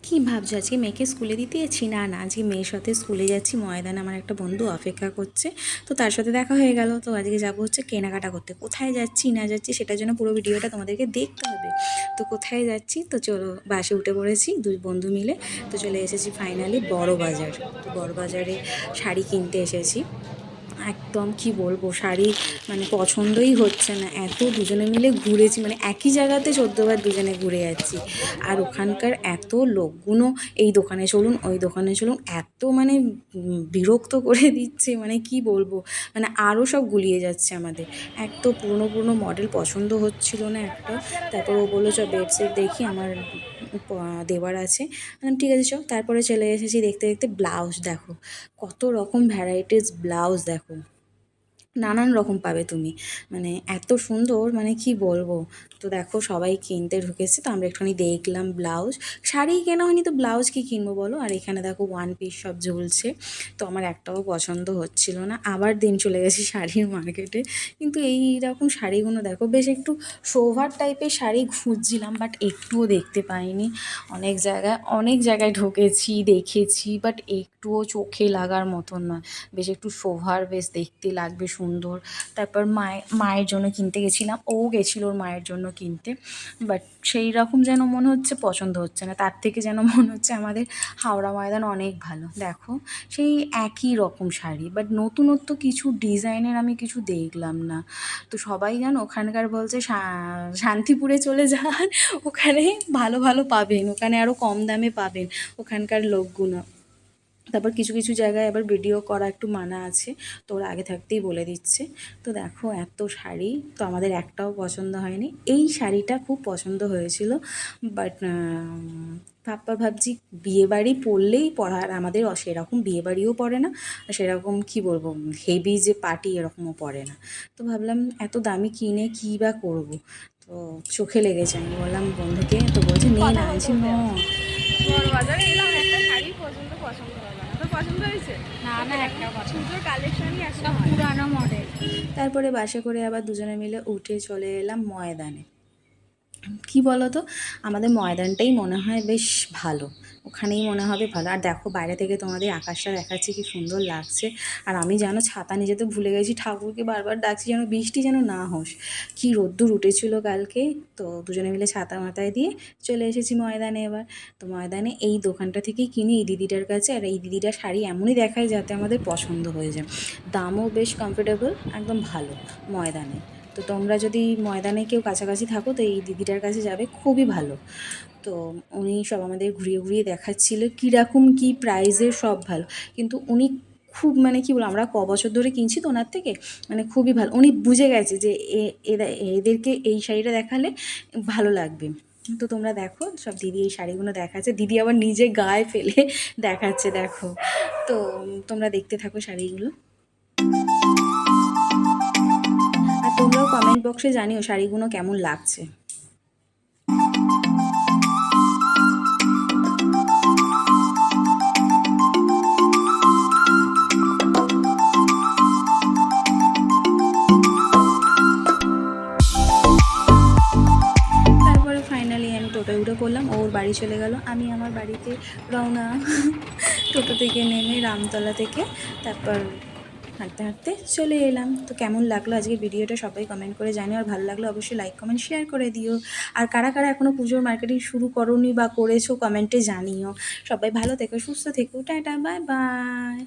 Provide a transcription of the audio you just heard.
কি ভাবছো আজকে মেয়েকে স্কুলে দিতে যাচ্ছি? না না, আজকে মেয়ের সাথে স্কুলে যাচ্ছি। ময়দানে আমার একটা বন্ধু অপেক্ষা করছে, তো তার সাথে দেখা হয়ে গেল। তো আজকে যাবো হচ্ছে কেনাকাটা করতে। কোথায় যাচ্ছি না যাচ্ছি সেটার জন্য পুরো ভিডিওটা তোমাদেরকে দেখতে হবে। তো কোথায় যাচ্ছি, তো চলো, বাসে উঠে পড়েছি দুই বন্ধু মিলে। তো চলে এসেছি ফাইনালি বড় বাজার। তো বড় বাজারে শাড়ি কিনতে এসেছি। একদম কি বলবো, শাড়ি মানে পছন্দই হচ্ছে না, এত দুজনে মিলে ঘুরেছি, মানে একই জায়গাতে 14বার দুজনে ঘুরে যাচ্ছি। আর ওখানকার এত লোকগুলো, এই দোকানে চলুন ওই দোকানে চলুন, এত মানে বিরক্ত করে দিচ্ছে, মানে কি বলবো, মানে আরও সব গুলিয়ে যাচ্ছে আমাদের। এক তো পুরনো পুরনো মডেল পছন্দ হচ্ছিল না একটাও। তারপর ও বললো চ বেডশিট দেখি, আমার দেওয়ার আছে। ঠিক আছে চ। তারপরে চলে এসেছি দেখতে দেখতে ব্লাউজ দেখো, কত রকম ভ্যারাইটিস ব্লাউজ দেখো, নানান রকম পাবে তুমি, মানে এত সুন্দর, মানে কি বলবো। তো দেখো সবাই কিনতে ঢুকেছে, তো আমরা একটুখানি দেখলাম ব্লাউজ। শাড়ি কেনা হয়নি তো ব্লাউজ কি কিনবো বলো। আর এখানে দেখো ওয়ান পিস সব ঝুলছে, তো আমার একটাও পছন্দ হচ্ছিল না। আবার দিন চলে গেছি শাড়ির মার্কেটে, কিন্তু এই রকম শাড়িগুলো দেখো, বেশ একটু সোভার টাইপের শাড়ি খুঁজছিলাম, বাট একটুও দেখতে পাইনি। অনেক জায়গায় ঢুকেছি, দেখেছি, বাট একটুও চোখে লাগার মতন নয়। বেশ একটু সোভার, বেশ দেখতে লাগবে সুন্দর। তারপর মায়ের জন্য কিনতে গেছিলাম, ও গেছিল ওর মায়ের জন্য কিনতে, বাট সেই রকম যেন মনে হচ্ছে পছন্দ হচ্ছে না, তার থেকে যেন মনে হচ্ছে আমাদের হাওড়া ময়দান অনেক ভালো। দেখো সেই একই রকম শাড়ি, বাট নতুনত্ব কিছু ডিজাইনের আমি কিছু দেখলাম না। তো সবাই জানো ওখানকার বলছে শান্তিপুরে চলে যান, ওখানে ভালো ভালো পাবেন, ওখানে আরও কম দামে পাবেন ওখানকার লোকগুলো। তারপর কিছু কিছু জায়গায় আবার ভিডিও করা একটু মানা আছে, তো ওরা আগে থাকতেই বলে দিচ্ছে। তো দেখো এত শাড়ি, তো আমাদের একটাও পছন্দ হয়নি। এই শাড়িটা খুব পছন্দ হয়েছিল, বাট তারপর ভাবছি বিয়েবাড়ি পরলেই পরা, আর আমাদের সেরকম বিয়েবাড়িও পড়ে না, আর সেরকম কি বলবো হেভি যে পার্টি এরকমও পড়ে না। তো ভাবলাম এত দামি কিনে কী বা করবো, তো চোখে লেগেছে। আমি বললাম বন্ধুকে, তো বলছে নে না, আনছি ন। বড় বাজারে এলাম, একটা শাড়ি পছন্দ হলো না। তোর পছন্দ হয়েছে? না না, একটা পুজোর কালেকশনই একটা পুরানো মডেল। তারপরে বাসে করে আবার দুজনে মিলে উঠে চলে এলাম ময়দানে। কি বলো তো, আমাদের ময়দানটাই মনে হয় বেশ ভালো, ওখানেই মনে হবে ভালো। আর দেখো বাইরে থেকে তোমাদের আকাশটা দেখাচ্ছি কি সুন্দর লাগছে। আর আমি জানো ছাতা নিয়ে যেতে ভুলে গেছি, ঠাকুরকে বারবার ডাকছি যেন বৃষ্টি যেন না হোস। কি রোদ্দুর উঠেছিল কালকে। তো দুজনে মিলে ছাতা মাথায় দিয়ে চলে এসেছি ময়দানে এবার। তো ময়দানে এই দোকানটা থেকেই কিনি এই দিদিটার কাছে, আর এই দিদিটার শাড়ি এমনই দেখায় যাতে আমাদের পছন্দ হয়ে যায়। দামও বেশ কমফোর্টেবল, একদম ভালো ময়দানে। তো তোমরা যদি ময়দানে কেউ কাছাকাছি থাকো তো এই দিদিটার কাছে যাবে, খুবই ভালো। তো উনি সব আমাদের ঘুরিয়ে ঘুরিয়ে দেখাচ্ছিল কীরকম কী প্রাইসের, সব ভালো। কিন্তু উনি খুব, মানে কী বলবো, আমরা বছর ধরে কিনছি তো ওনার থেকে, মানে খুবই ভালো। উনি বুঝে গেছে যে এদেরকে এই শাড়িটা দেখালে ভালো লাগবে। তো তোমরা দেখো সব দিদি এই শাড়িগুলো দেখাচ্ছে, দিদি আবার নিজে গায়ে ফেলে দেখাচ্ছে দেখো। তো তোমরা দেখতে থাকো শাড়িগুলো। আর তোমরাও কমেন্ট বক্সে জানিও শাড়িগুলো কেমন লাগছে। তারপরে ফাইনালি আমি টোটোয় উঠে পড়লাম, ওর বাড়ি চলে গেল, আমি আমার বাড়িতে রওনা। টোটো থেকে নেমে রামতলা থেকে তারপর হাঁটতে হাঁটতে চলে এলাম। তো কেমন লাগলো আজকে ভিডিওটা সবাই কমেন্ট করে জানিও, আর ভালো লাগলে অবশ্যই লাইক কমেন্ট শেয়ার করে দিও। আর কারা কারা এখনও পুজোর মার্কেটিং শুরু করোনি বা করেছো কমেন্টে জানিও। সবাই ভালো থেকো, সুস্থ থেকো, টাটা, বাই বাই।